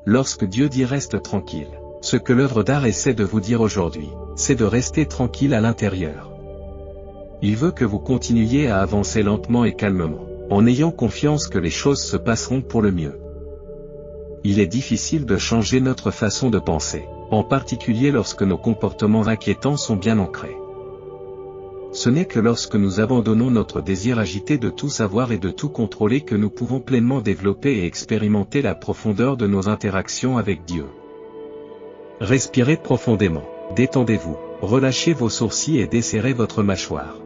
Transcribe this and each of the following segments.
Lorsque Dieu dit reste tranquille, ce que l'œuvre d'art essaie de vous dire aujourd'hui, c'est de rester tranquille à l'intérieur. Il veut que vous continuiez à avancer lentement et calmement, en ayant confiance que les choses se passeront pour le mieux. Il est difficile de changer notre façon de penser, en particulier lorsque nos comportements inquiétants sont bien ancrés. Ce n'est que lorsque nous abandonnons notre désir agité de tout savoir et de tout contrôler que nous pouvons pleinement développer et expérimenter la profondeur de nos interactions avec Dieu. Respirez profondément, détendez-vous, relâchez vos sourcils et desserrez votre mâchoire.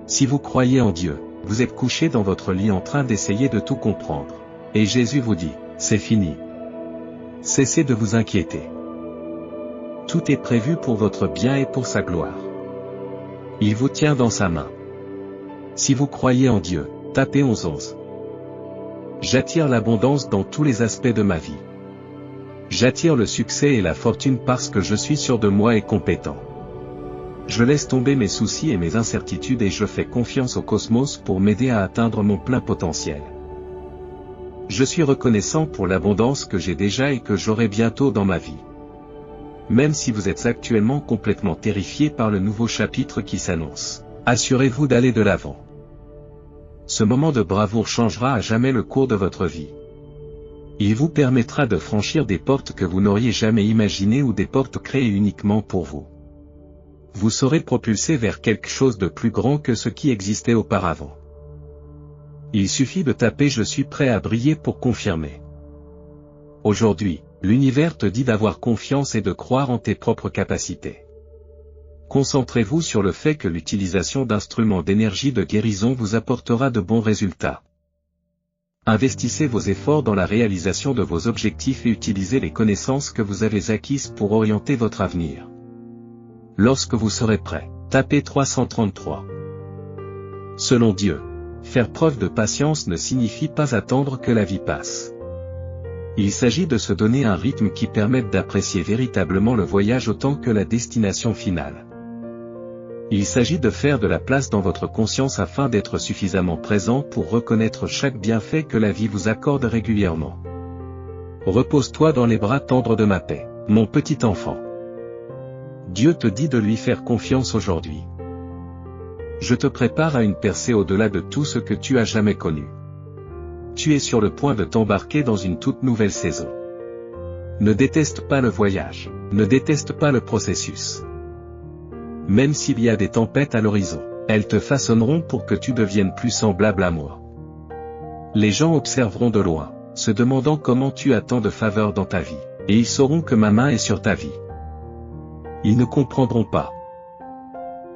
Si vous croyez en Dieu, vous êtes couché dans votre lit en train d'essayer de tout comprendre. Et Jésus vous dit, c'est fini. Cessez de vous inquiéter. Tout est prévu pour votre bien et pour sa gloire. Il vous tient dans sa main. Si vous croyez en Dieu, tapez 11 11. J'attire l'abondance dans tous les aspects de ma vie. J'attire le succès et la fortune parce que je suis sûr de moi et compétent. Je laisse tomber mes soucis et mes incertitudes et je fais confiance au cosmos pour m'aider à atteindre mon plein potentiel. Je suis reconnaissant pour l'abondance que j'ai déjà et que j'aurai bientôt dans ma vie. Même si vous êtes actuellement complètement terrifié par le nouveau chapitre qui s'annonce, assurez-vous d'aller de l'avant. Ce moment de bravoure changera à jamais le cours de votre vie. Il vous permettra de franchir des portes que vous n'auriez jamais imaginées ou des portes créées uniquement pour vous. Vous serez propulsé vers quelque chose de plus grand que ce qui existait auparavant. Il suffit de taper « Je suis prêt à briller » pour confirmer. Aujourd'hui, l'univers te dit d'avoir confiance et de croire en tes propres capacités. Concentrez-vous sur le fait que l'utilisation d'instruments d'énergie de guérison vous apportera de bons résultats. Investissez vos efforts dans la réalisation de vos objectifs et utilisez les connaissances que vous avez acquises pour orienter votre avenir. Lorsque vous serez prêt, tapez 333. Selon Dieu, faire preuve de patience ne signifie pas attendre que la vie passe. Il s'agit de se donner un rythme qui permette d'apprécier véritablement le voyage autant que la destination finale. Il s'agit de faire de la place dans votre conscience afin d'être suffisamment présent pour reconnaître chaque bienfait que la vie vous accorde régulièrement. Repose-toi dans les bras tendres de ma paix, mon petit enfant. Dieu te dit de lui faire confiance aujourd'hui. Je te prépare à une percée au-delà de tout ce que tu as jamais connu. Tu es sur le point de t'embarquer dans une toute nouvelle saison. Ne déteste pas le voyage, ne déteste pas le processus. Même s'il y a des tempêtes à l'horizon, elles te façonneront pour que tu deviennes plus semblable à moi. Les gens observeront de loin, se demandant comment tu as tant de faveur dans ta vie, et ils sauront que ma main est sur ta vie. Ils ne comprendront pas.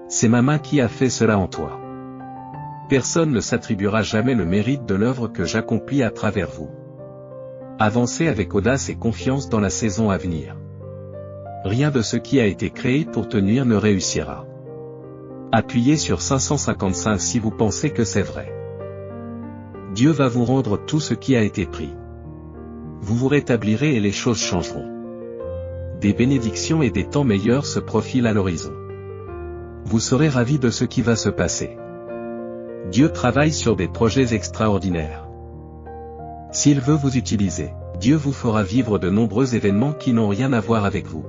C'est ma main qui a fait cela en toi. Personne ne s'attribuera jamais le mérite de l'œuvre que j'accomplis à travers vous. Avancez avec audace et confiance dans la saison à venir. Rien de ce qui a été créé pour te nuire ne réussira. Appuyez sur 555 si vous pensez que c'est vrai. Dieu va vous rendre tout ce qui a été pris. Vous vous rétablirez et les choses changeront. Des bénédictions et des temps meilleurs se profilent à l'horizon. Vous serez ravis de ce qui va se passer. Dieu travaille sur des projets extraordinaires. S'il veut vous utiliser, Dieu vous fera vivre de nombreux événements qui n'ont rien à voir avec vous.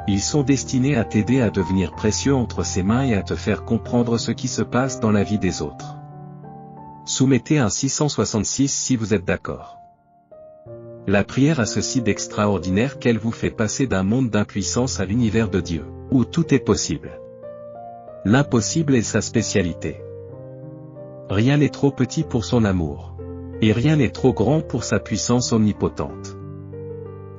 Ils sont destinés à t'aider à devenir précieux entre ses mains et à te faire comprendre ce qui se passe dans la vie des autres. Soumettez un 666 si vous êtes d'accord. La prière a ceci d'extraordinaire qu'elle vous fait passer d'un monde d'impuissance à l'univers de Dieu, où tout est possible. L'impossible est sa spécialité. Rien n'est trop petit pour son amour. Et rien n'est trop grand pour sa puissance omnipotente.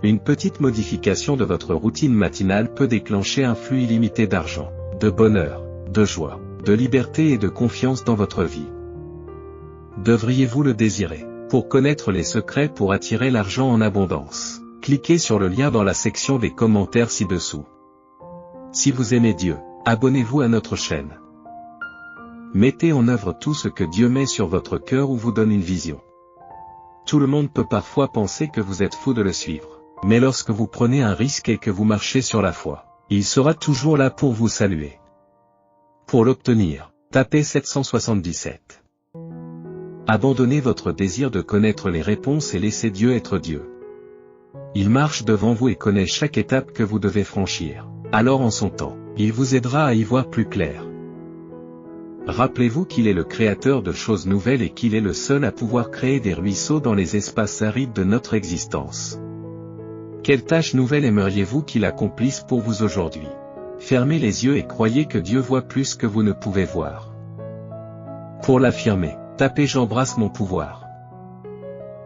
Une petite modification de votre routine matinale peut déclencher un flux illimité d'argent, de bonheur, de joie, de liberté et de confiance dans votre vie. Devriez-vous le désirer? Pour connaître les secrets pour attirer l'argent en abondance, cliquez sur le lien dans la section des commentaires ci-dessous. Si vous aimez Dieu, abonnez-vous à notre chaîne. Mettez en œuvre tout ce que Dieu met sur votre cœur ou vous donne une vision. Tout le monde peut parfois penser que vous êtes fou de le suivre, mais lorsque vous prenez un risque et que vous marchez sur la foi, il sera toujours là pour vous saluer. Pour l'obtenir, tapez 777. Abandonnez votre désir de connaître les réponses et laissez Dieu être Dieu. Il marche devant vous et connaît chaque étape que vous devez franchir. Alors en son temps, il vous aidera à y voir plus clair. Rappelez-vous qu'il est le créateur de choses nouvelles et qu'il est le seul à pouvoir créer des ruisseaux dans les espaces arides de notre existence. Quelle tâche nouvelle aimeriez-vous qu'il accomplisse pour vous aujourd'hui? Fermez les yeux et croyez que Dieu voit plus que vous ne pouvez voir. Pour l'affirmer, tapez J'embrasse mon pouvoir.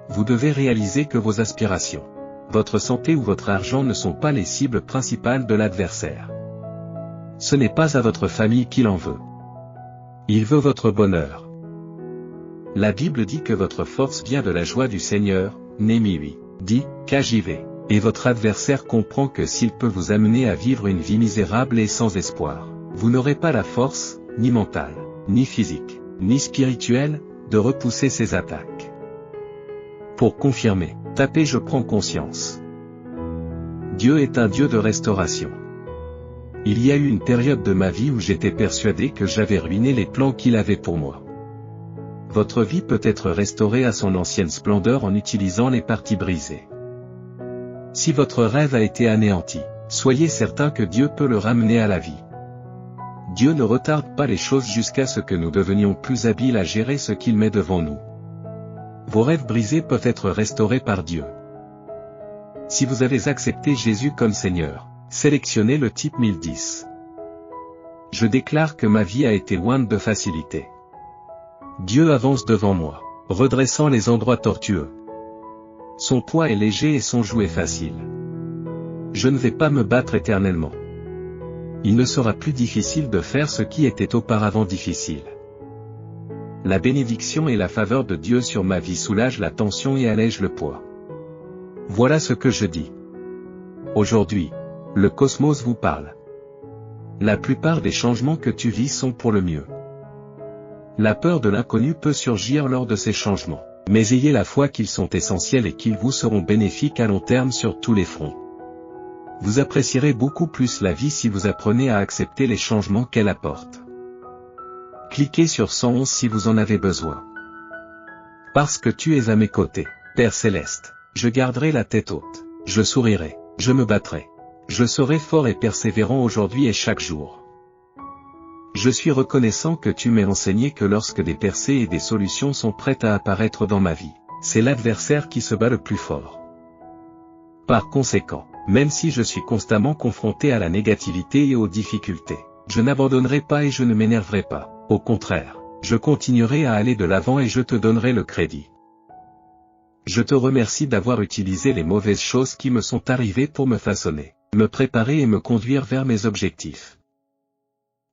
Vous devez réaliser que vos aspirations, votre santé ou votre argent ne sont pas les cibles principales de l'adversaire. Ce n'est pas à votre famille qu'il en veut. Il veut votre bonheur. La Bible dit que votre force vient de la joie du Seigneur, Néhémie 8, dit, KJV. Et votre adversaire comprend que s'il peut vous amener à vivre une vie misérable et sans espoir, vous n'aurez pas la force, ni mentale, ni physique, ni spirituelle, de repousser ses attaques. Pour confirmer, tapez Je prends conscience. Dieu est un Dieu de restauration. Il y a eu une période de ma vie où j'étais persuadé que j'avais ruiné les plans qu'il avait pour moi. Votre vie peut être restaurée à son ancienne splendeur en utilisant les parties brisées. Si votre rêve a été anéanti, soyez certain que Dieu peut le ramener à la vie. Dieu ne retarde pas les choses jusqu'à ce que nous devenions plus habiles à gérer ce qu'il met devant nous. Vos rêves brisés peuvent être restaurés par Dieu. Si vous avez accepté Jésus comme Seigneur, sélectionnez le type 1010. Je déclare que ma vie a été loin de facilité. Dieu avance devant moi, redressant les endroits tortueux. Son poids est léger et son joug est facile. Je ne vais pas me battre éternellement. Il ne sera plus difficile de faire ce qui était auparavant difficile. La bénédiction et la faveur de Dieu sur ma vie soulagent la tension et allègent le poids. Voilà ce que je dis. Aujourd'hui, le cosmos vous parle. La plupart des changements que tu vis sont pour le mieux. La peur de l'inconnu peut surgir lors de ces changements. Mais ayez la foi qu'ils sont essentiels et qu'ils vous seront bénéfiques à long terme sur tous les fronts. Vous apprécierez beaucoup plus la vie si vous apprenez à accepter les changements qu'elle apporte. Cliquez sur 111 si vous en avez besoin. Parce que tu es à mes côtés, Père Céleste, je garderai la tête haute, je sourirai, je me battrai. Je serai fort et persévérant aujourd'hui et chaque jour. Je suis reconnaissant que tu m'aies enseigné que lorsque des percées et des solutions sont prêtes à apparaître dans ma vie, c'est l'adversaire qui se bat le plus fort. Par conséquent, même si je suis constamment confronté à la négativité et aux difficultés, je n'abandonnerai pas et je ne m'énerverai pas. Au contraire, je continuerai à aller de l'avant et je te donnerai le crédit. Je te remercie d'avoir utilisé les mauvaises choses qui me sont arrivées pour me façonner, me préparer et me conduire vers mes objectifs.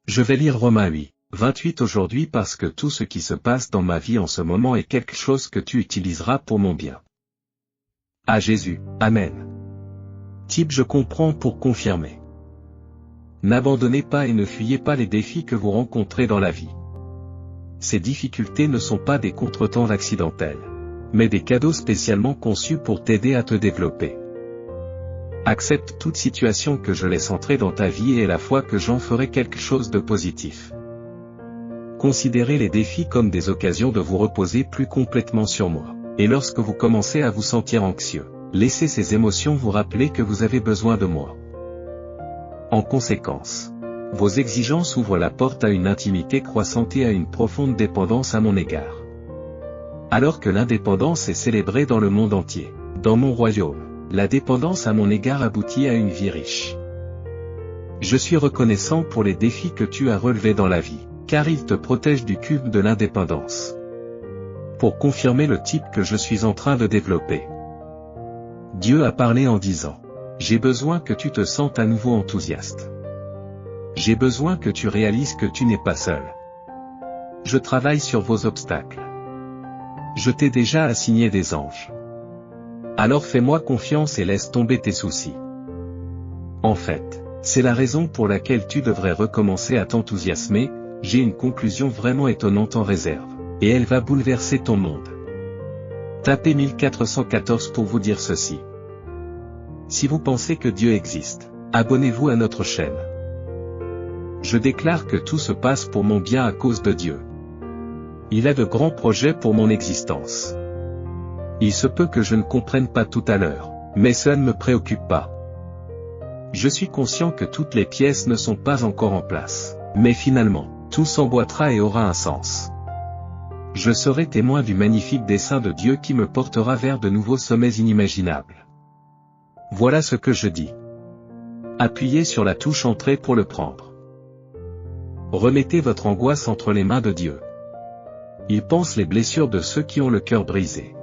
Je vais lire Romains 8, 28 aujourd'hui parce que tout ce qui se passe dans ma vie en ce moment est quelque chose que tu utiliseras pour mon bien. À Jésus, Amen. Type Je comprends pour confirmer. N'abandonnez pas et ne fuyez pas les défis que vous rencontrez dans la vie. Ces difficultés ne sont pas des contretemps accidentels, mais des cadeaux spécialement conçus pour t'aider à te développer. Accepte toute situation que je laisse entrer dans ta vie et aie la foi que j'en ferai quelque chose de positif. Considérez les défis comme des occasions de vous reposer plus complètement sur moi. Et lorsque vous commencez à vous sentir anxieux, laissez ces émotions vous rappeler que vous avez besoin de moi. En conséquence, vos exigences ouvrent la porte à une intimité croissante et à une profonde dépendance à mon égard. Alors que l'indépendance est célébrée dans le monde entier, dans mon royaume, la dépendance à mon égard aboutit à une vie riche. Je suis reconnaissant pour les défis que tu as relevés dans la vie, car ils te protègent du cube de l'indépendance. Pour confirmer le type que je suis en train de développer. Dieu a parlé en disant, j'ai besoin que tu te sentes à nouveau enthousiaste. J'ai besoin que tu réalises que tu n'es pas seul. Je travaille sur vos obstacles. Je t'ai déjà assigné des anges. Alors fais-moi confiance et laisse tomber tes soucis. En fait, c'est la raison pour laquelle tu devrais recommencer à t'enthousiasmer. J'ai une conclusion vraiment étonnante en réserve, et elle va bouleverser ton monde. Tapez 1414 pour vous dire ceci. Si vous pensez que Dieu existe, abonnez-vous à notre chaîne. Je déclare que tout se passe pour mon bien à cause de Dieu. Il a de grands projets pour mon existence. Il se peut que je ne comprenne pas tout à l'heure, Mais cela ne me préoccupe pas. Je suis conscient que toutes les pièces ne sont pas encore en place. Mais finalement, tout s'emboîtera et aura un sens. Je serai témoin du magnifique dessein de Dieu qui me portera vers de nouveaux sommets inimaginables. Voilà ce que je dis. Appuyez sur la touche Entrée pour le prendre. Remettez votre angoisse entre les mains de Dieu. Il panse les blessures de ceux qui ont le cœur brisé.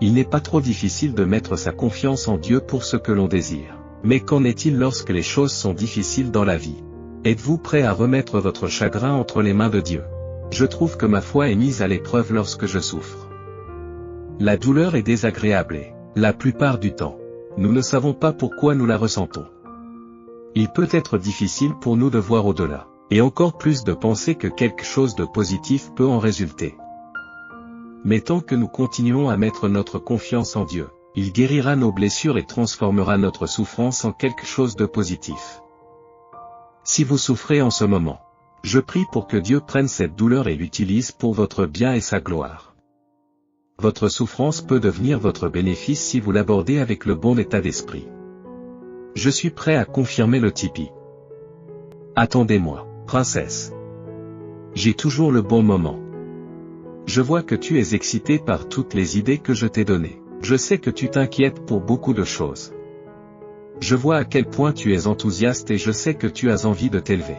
Il n'est pas trop difficile de mettre sa confiance en Dieu pour ce que l'on désire. Mais qu'en est-il lorsque les choses sont difficiles dans la vie? Êtes-vous prêt à remettre votre chagrin entre les mains de Dieu? Je trouve que ma foi est mise à l'épreuve lorsque je souffre. La douleur est désagréable et, la plupart du temps, nous ne savons pas pourquoi nous la ressentons. Il peut être difficile pour nous de voir au-delà, et encore plus de penser que quelque chose de positif peut en résulter. Mais tant que nous continuons à mettre notre confiance en Dieu, il guérira nos blessures et transformera notre souffrance en quelque chose de positif. Si vous souffrez en ce moment, je prie pour que Dieu prenne cette douleur et l'utilise pour votre bien et sa gloire. Votre souffrance peut devenir votre bénéfice si vous l'abordez avec le bon état d'esprit. Je suis prêt à confirmer le Tipeee. Attendez-moi, princesse. J'ai toujours le bon moment. Je vois que tu es excité par toutes les idées que je t'ai données. Je sais que tu t'inquiètes pour beaucoup de choses. Je vois à quel point tu es enthousiaste et je sais que tu as envie de t'élever.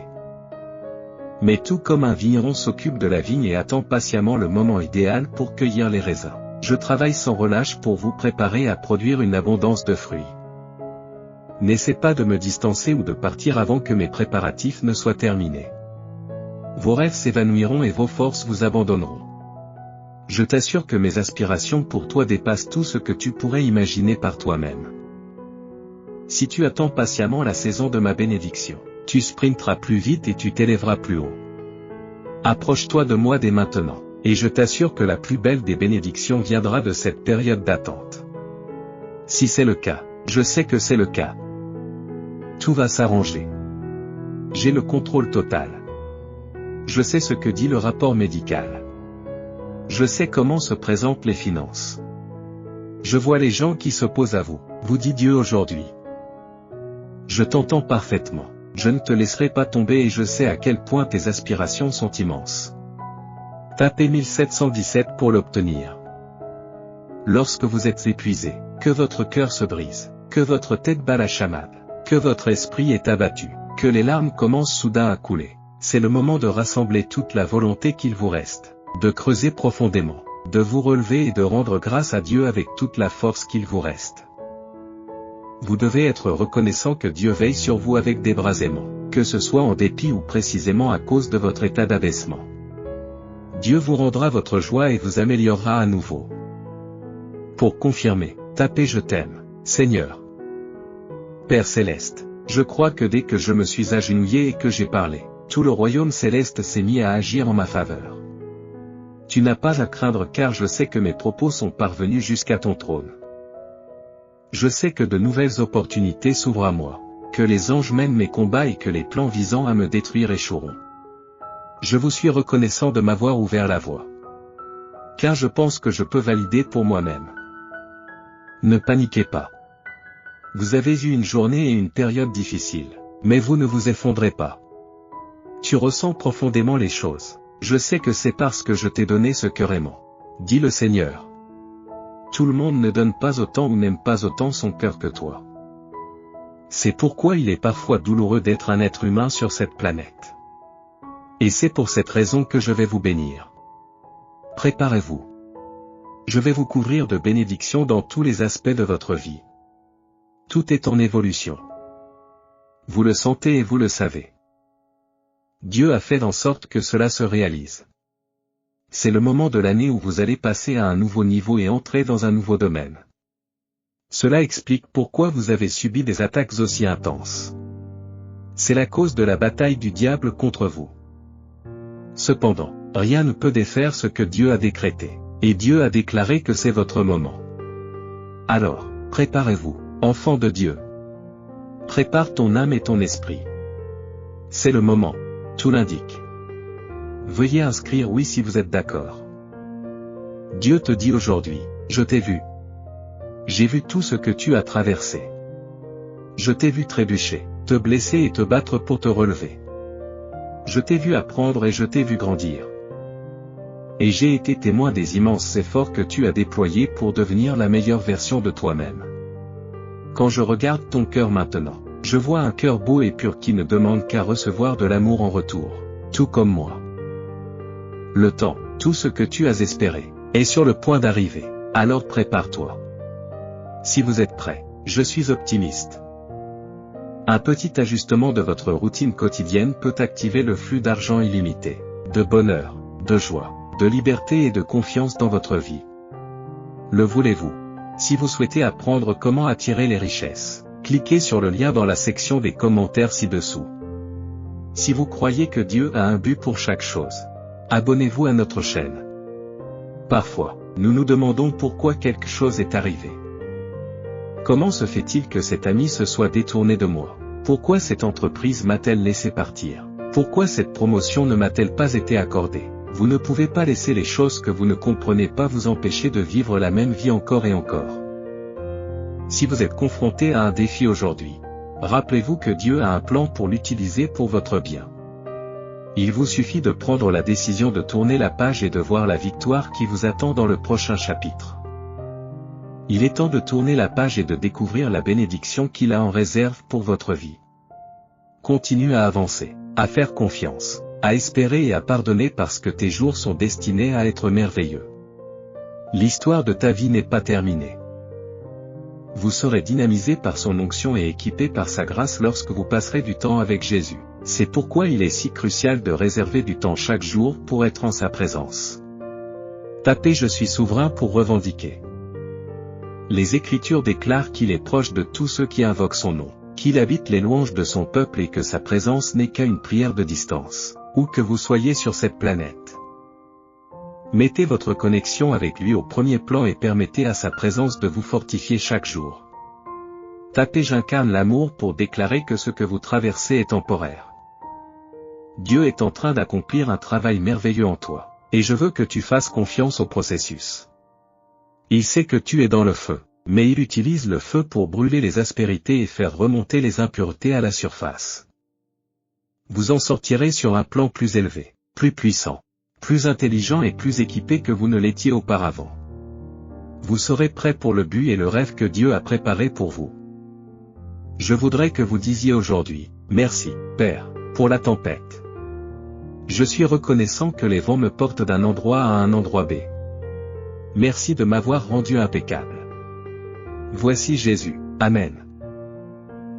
Mais tout comme un vigneron s'occupe de la vigne et attend patiemment le moment idéal pour cueillir les raisins, je travaille sans relâche pour vous préparer à produire une abondance de fruits. N'essaie pas de me distancer ou de partir avant que mes préparatifs ne soient terminés. Vos rêves s'évanouiront et vos forces vous abandonneront. Je t'assure que mes aspirations pour toi dépassent tout ce que tu pourrais imaginer par toi-même. Si tu attends patiemment la saison de ma bénédiction, tu sprinteras plus vite et tu t'élèveras plus haut. Approche-toi de moi dès maintenant, et je t'assure que la plus belle des bénédictions viendra de cette période d'attente. Si c'est le cas, je sais que c'est le cas. Tout va s'arranger. J'ai le contrôle total. Je sais ce que dit le rapport médical. Je sais comment se présentent les finances. Je vois les gens qui s'opposent à vous, vous dit Dieu aujourd'hui. Je t'entends parfaitement. Je ne te laisserai pas tomber et je sais à quel point tes aspirations sont immenses. Tapez 1717 pour l'obtenir. Lorsque vous êtes épuisé, que votre cœur se brise, que votre tête bat la chamade, que votre esprit est abattu, que les larmes commencent soudain à couler, c'est le moment de rassembler toute la volonté qu'il vous reste, de creuser profondément, de vous relever et de rendre grâce à Dieu avec toute la force qu'il vous reste. Vous devez être reconnaissant que Dieu veille sur vous avec des bras aimants, que ce soit en dépit ou précisément à cause de votre état d'abaissement. Dieu vous rendra votre joie et vous améliorera à nouveau. Pour confirmer, tapez Je t'aime, Seigneur. Père céleste, je crois que dès que je me suis agenouillé et que j'ai parlé, tout le royaume céleste s'est mis à agir en ma faveur. Tu n'as pas à craindre car je sais que mes propos sont parvenus jusqu'à ton trône. Je sais que de nouvelles opportunités s'ouvrent à moi, que les anges mènent mes combats et que les plans visant à me détruire échoueront. Je vous suis reconnaissant de m'avoir ouvert la voie. Car je pense que je peux valider pour moi-même. Ne paniquez pas. Vous avez eu une journée et une période difficiles, mais vous ne vous effondrez pas. Tu ressens profondément les choses. Je sais que c'est parce que je t'ai donné ce cœur aimant, dit le Seigneur. Tout le monde ne donne pas autant ou n'aime pas autant son cœur que toi. C'est pourquoi il est parfois douloureux d'être un être humain sur cette planète. Et c'est pour cette raison que je vais vous bénir. Préparez-vous. Je vais vous couvrir de bénédictions dans tous les aspects de votre vie. Tout est en évolution. Vous le sentez et vous le savez. Dieu a fait en sorte que cela se réalise. C'est le moment de l'année où vous allez passer à un nouveau niveau et entrer dans un nouveau domaine. Cela explique pourquoi vous avez subi des attaques aussi intenses. C'est la cause de la bataille du diable contre vous. Cependant, rien ne peut défaire ce que Dieu a décrété, et Dieu a déclaré que c'est votre moment. Alors, préparez-vous, enfants de Dieu. Prépare ton âme et ton esprit. C'est le moment, tout l'indique. Veuillez inscrire oui si vous êtes d'accord. Dieu te dit aujourd'hui, je t'ai vu. J'ai vu tout ce que tu as traversé. Je t'ai vu trébucher, te blesser et te battre pour te relever. Je t'ai vu apprendre et je t'ai vu grandir. Et j'ai été témoin des immenses efforts que tu as déployés pour devenir la meilleure version de toi-même. Quand je regarde ton cœur maintenant, je vois un cœur beau et pur qui ne demande qu'à recevoir de l'amour en retour, tout comme moi. Le temps, tout ce que tu as espéré, est sur le point d'arriver, alors prépare-toi. Si vous êtes prêts, je suis optimiste. Un petit ajustement de votre routine quotidienne peut activer le flux d'argent illimité, de bonheur, de joie, de liberté et de confiance dans votre vie. Le voulez-vous? Si vous souhaitez apprendre comment attirer les richesses, cliquez sur le lien dans la section des commentaires ci-dessous. Si vous croyez que Dieu a un but pour chaque chose, abonnez-vous à notre chaîne. Parfois, nous nous demandons pourquoi quelque chose est arrivé. Comment se fait-il que cet ami se soit détourné de moi? Pourquoi cette entreprise m'a-t-elle laissé partir? Pourquoi cette promotion ne m'a-t-elle pas été accordée? Vous ne pouvez pas laisser les choses que vous ne comprenez pas vous empêcher de vivre la même vie encore et encore. Si vous êtes confronté à un défi aujourd'hui, rappelez-vous que Dieu a un plan pour l'utiliser pour votre bien. Il vous suffit de prendre la décision de tourner la page et de voir la victoire qui vous attend dans le prochain chapitre. Il est temps de tourner la page et de découvrir la bénédiction qu'il a en réserve pour votre vie. Continue à avancer, à faire confiance, à espérer et à pardonner parce que tes jours sont destinés à être merveilleux. L'histoire de ta vie n'est pas terminée. Vous serez dynamisé par son onction et équipé par sa grâce lorsque vous passerez du temps avec Jésus. C'est pourquoi il est si crucial de réserver du temps chaque jour pour être en sa présence. Tapez Je suis souverain pour revendiquer. Les Écritures déclarent qu'il est proche de tous ceux qui invoquent son nom, qu'il habite les louanges de son peuple et que sa présence n'est qu'à une prière de distance, où que vous soyez sur cette planète. Mettez votre connexion avec lui au premier plan et permettez à sa présence de vous fortifier chaque jour. Tapez J'incarne l'amour pour déclarer que ce que vous traversez est temporaire. Dieu est en train d'accomplir un travail merveilleux en toi, et je veux que tu fasses confiance au processus. Il sait que tu es dans le feu, mais il utilise le feu pour brûler les aspérités et faire remonter les impuretés à la surface. Vous en sortirez sur un plan plus élevé, plus puissant, plus intelligent et plus équipé que vous ne l'étiez auparavant. Vous serez prêt pour le but et le rêve que Dieu a préparé pour vous. Je voudrais que vous disiez aujourd'hui, merci, Père, pour la tempête. Je suis reconnaissant que les vents me portent d'un endroit à un endroit B. Merci de m'avoir rendu impeccable. Voici Jésus, Amen.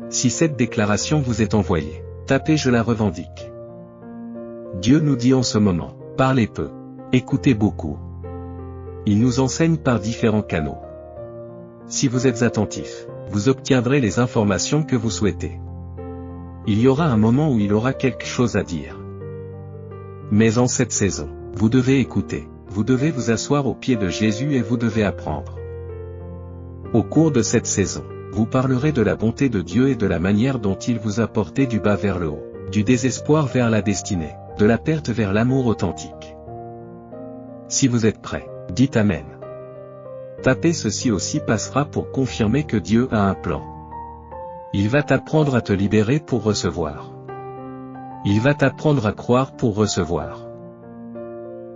Si cette déclaration vous est envoyée, tapez Je la revendique. Dieu nous dit en ce moment, parlez peu, écoutez beaucoup. Il nous enseigne par différents canaux. Si vous êtes attentif, vous obtiendrez les informations que vous souhaitez. Il y aura un moment où il aura quelque chose à dire. Mais en cette saison, vous devez écouter, vous devez vous asseoir aux pieds de Jésus et vous devez apprendre. Au cours de cette saison, vous parlerez de la bonté de Dieu et de la manière dont il vous a porté du bas vers le haut, du désespoir vers la destinée, de la perte vers l'amour authentique. Si vous êtes prêts, dites Amen. Tapez Ceci aussi passera pour confirmer que Dieu a un plan. Il va t'apprendre à te libérer pour recevoir. Il va t'apprendre à croire pour recevoir.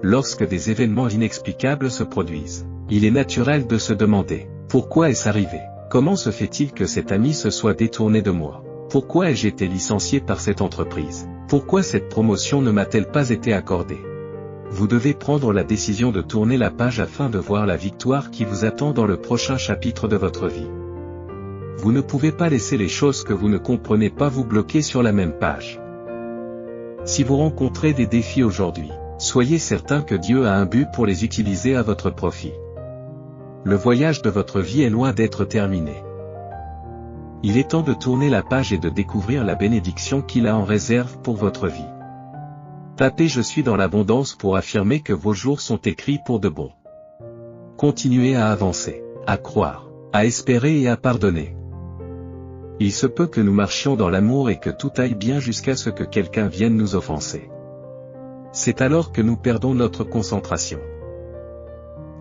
Lorsque des événements inexplicables se produisent, il est naturel de se demander, pourquoi est-ce arrivé? Comment se fait-il que cet ami se soit détourné de moi? Pourquoi ai-je été licencié par cette entreprise? Pourquoi cette promotion ne m'a-t-elle pas été accordée? Vous devez prendre la décision de tourner la page afin de voir la victoire qui vous attend dans le prochain chapitre de votre vie. Vous ne pouvez pas laisser les choses que vous ne comprenez pas vous bloquer sur la même page. Si vous rencontrez des défis aujourd'hui, soyez certain que Dieu a un but pour les utiliser à votre profit. Le voyage de votre vie est loin d'être terminé. Il est temps de tourner la page et de découvrir la bénédiction qu'il a en réserve pour votre vie. Tapez Je suis dans l'abondance pour affirmer que vos jours sont écrits pour de bon. Continuez à avancer, à croire, à espérer et à pardonner. Il se peut que nous marchions dans l'amour et que tout aille bien jusqu'à ce que quelqu'un vienne nous offenser. C'est alors que nous perdons notre concentration.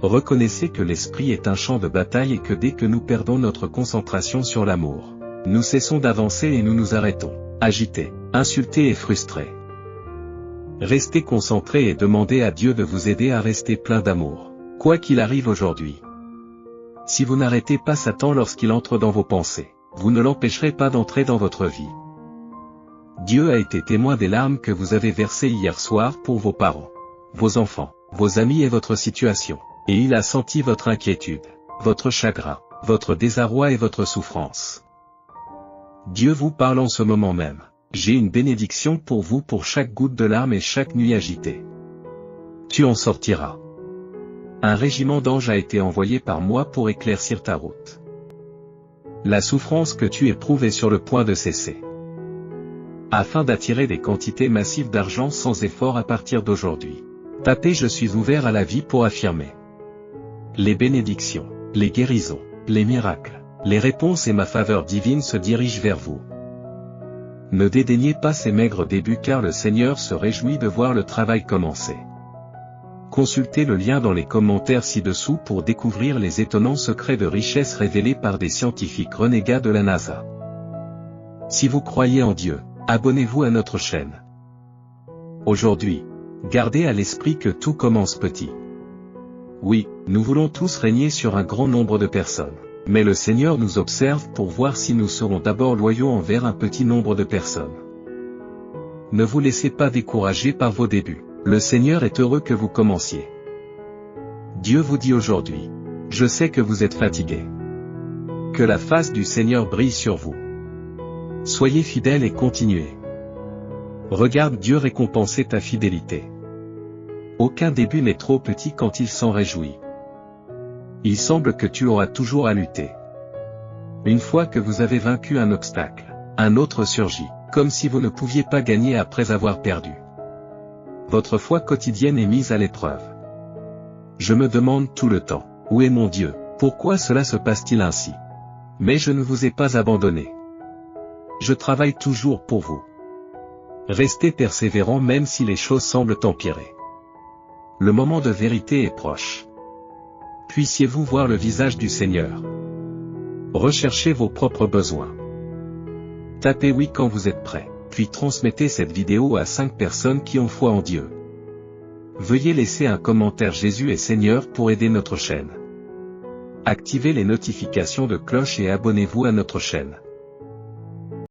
Reconnaissez que l'esprit est un champ de bataille et que dès que nous perdons notre concentration sur l'amour, nous cessons d'avancer et nous nous arrêtons, agités, insultés et frustrés. Restez concentrés et demandez à Dieu de vous aider à rester plein d'amour, quoi qu'il arrive aujourd'hui. Si vous n'arrêtez pas Satan lorsqu'il entre dans vos pensées, vous ne l'empêcherez pas d'entrer dans votre vie. Dieu a été témoin des larmes que vous avez versées hier soir pour vos parents, vos enfants, vos amis et votre situation. Et il a senti votre inquiétude, votre chagrin, votre désarroi et votre souffrance. Dieu vous parle en ce moment même. J'ai une bénédiction pour vous pour chaque goutte de larmes et chaque nuit agitée. Tu en sortiras. Un régiment d'anges a été envoyé par moi pour éclaircir ta route. La souffrance que tu éprouves est sur le point de cesser. Afin d'attirer des quantités massives d'argent sans effort à partir d'aujourd'hui. Tapez Je suis ouvert à la vie pour affirmer. Les bénédictions, les guérisons, les miracles, les réponses et ma faveur divine se dirigent vers vous. Ne dédaignez pas ces maigres débuts car le Seigneur se réjouit de voir le travail commencer. Consultez le lien dans les commentaires ci-dessous pour découvrir les étonnants secrets de richesse révélés par des scientifiques renégats de la NASA. Si vous croyez en Dieu, abonnez-vous à notre chaîne. Aujourd'hui, gardez à l'esprit que tout commence petit. Oui, nous voulons tous régner sur un grand nombre de personnes. Mais le Seigneur nous observe pour voir si nous serons d'abord loyaux envers un petit nombre de personnes. Ne vous laissez pas décourager par vos débuts. Le Seigneur est heureux que vous commenciez. Dieu vous dit aujourd'hui, je sais que vous êtes fatigués. Que la face du Seigneur brille sur vous. Soyez fidèles et continuez. Regarde Dieu récompenser ta fidélité. Aucun début n'est trop petit quand il s'en réjouit. Il semble que tu auras toujours à lutter. Une fois que vous avez vaincu un obstacle, un autre surgit, comme si vous ne pouviez pas gagner après avoir perdu. Votre foi quotidienne est mise à l'épreuve. Je me demande tout le temps, où est mon Dieu? Pourquoi cela se passe-t-il ainsi? Mais je ne vous ai pas abandonné. Je travaille toujours pour vous. Restez persévérants même si les choses semblent empirer. Le moment de vérité est proche. Puissiez-vous voir le visage du Seigneur. Recherchez vos propres besoins. Tapez oui quand vous êtes prêt, puis transmettez cette vidéo à 5 personnes qui ont foi en Dieu. Veuillez laisser un commentaire Jésus est Seigneur pour aider notre chaîne. Activez les notifications de cloche et abonnez-vous à notre chaîne.